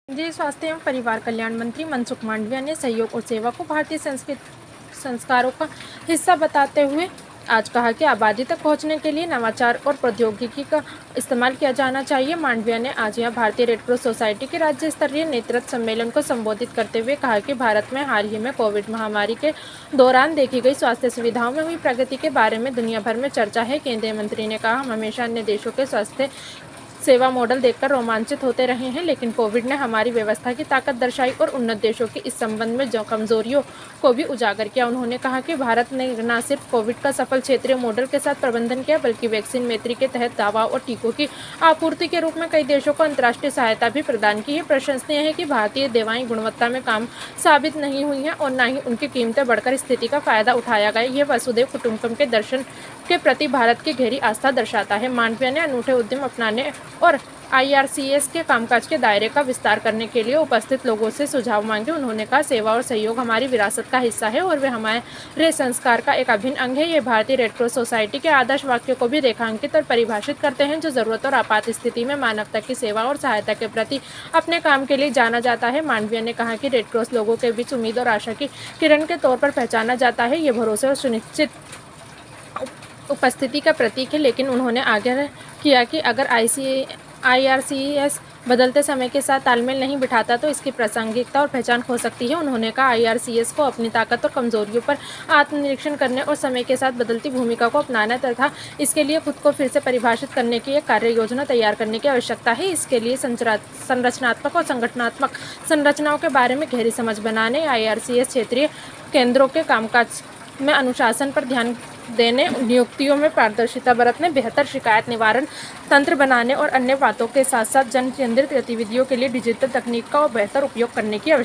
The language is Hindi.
केंद्रीय स्वास्थ्य एवं परिवार कल्याण मंत्री मनसुख मांडविया ने सहयोग और सेवा को भारतीय संस्कारों का हिस्सा बताते हुए आज कहा कि आबादी तक पहुंचने के लिए नवाचार और प्रौद्योगिकी का इस्तेमाल किया जाना चाहिए। मांडविया ने आज यहां भारतीय रेड क्रॉस सोसाइटी के राज्य स्तरीय नेतृत्व सम्मेलन को संबोधित करते हुए कहा कि भारत में हाल ही में कोविड महामारी के दौरान देखी गई स्वास्थ्य सुविधाओं में हुई प्रगति के बारे में दुनिया भर में चर्चा है। केंद्रीय मंत्री ने कहा, हम हमेशा अन्य देशों के स्वास्थ्य सेवा मॉडल देखकर रोमांचित होते रहे हैं, लेकिन कोविड ने हमारी व्यवस्था की ताकत दर्शाई और उन्नत देशों की इस संबंध में जो कमजोरियों को भी उजागर किया। उन्होंने कहा कि भारत ने न सिर्फ कोविड का सफल क्षेत्रीय मॉडल के साथ प्रबंधन किया, बल्कि वैक्सीन मैत्री के तहत दवा और टीकों की आपूर्ति के रूप में कई देशों को अंतर्राष्ट्रीय सहायता भी प्रदान की है। प्रशंसनीय है कि भारतीय दवाएं गुणवत्ता में कम साबित नहीं हुई हैं और न ही उनकी कीमतें बढ़कर स्थिति का फायदा उठाया गया। यह वसुधैव कुटुंबकम के दर्शन के प्रति भारत की गहरी आस्था दर्शाता है। मांडविया ने अनूठे उद्यम अपनाने और IRCS के कामकाज के दायरे का विस्तार करने के लिए उपस्थित लोगों से सुझाव मांगे। उन्होंने कहा, सेवा और सहयोग हमारी विरासत का हिस्सा है और वे हमारे संस्कार का एक अभिन्न अंग है। ये भारतीय रेड क्रॉस सोसाइटी के आदर्श वाक्यों को भी रेखांकित और परिभाषित करते हैं, जो जरूरत और आपात स्थिति में मानवता की सेवा और सहायता के प्रति अपने काम के लिए जाना जाता है। मांडविया ने कहा कि रेड क्रॉस लोगों के बीच उम्मीद और आशा की किरण के तौर पर पहचाना जाता है। ये भरोसे और सुनिश्चित उपस्थिति का प्रतीक है, लेकिन उन्होंने आग्रह किया कि अगर IRCS बदलते समय के साथ तालमेल नहीं बिठाता तो इसकी प्रासंगिकता और पहचान खो सकती है। उन्होंने कहा, IRCS को अपनी ताकत और कमजोरियों पर आत्मनिरीक्षण करने और समय के साथ बदलती भूमिका को अपनाना तथा इसके लिए खुद को फिर से परिभाषित करने की एक कार्य योजना तैयार करने की आवश्यकता है। इसके लिए संरचनात्मक और संगठनात्मक संरचनाओं के बारे में गहरी समझ बनाने, IRCS क्षेत्रीय केंद्रों के कामकाज में अनुशासन पर ध्यान देने, नियुक्तियों में पारदर्शिता बरतने, बेहतर शिकायत निवारण तंत्र बनाने और अन्य बातों के साथ साथ जन केंद्रित गतिविधियों के लिए डिजिटल तकनीक का बेहतर उपयोग करने की आवश्यकता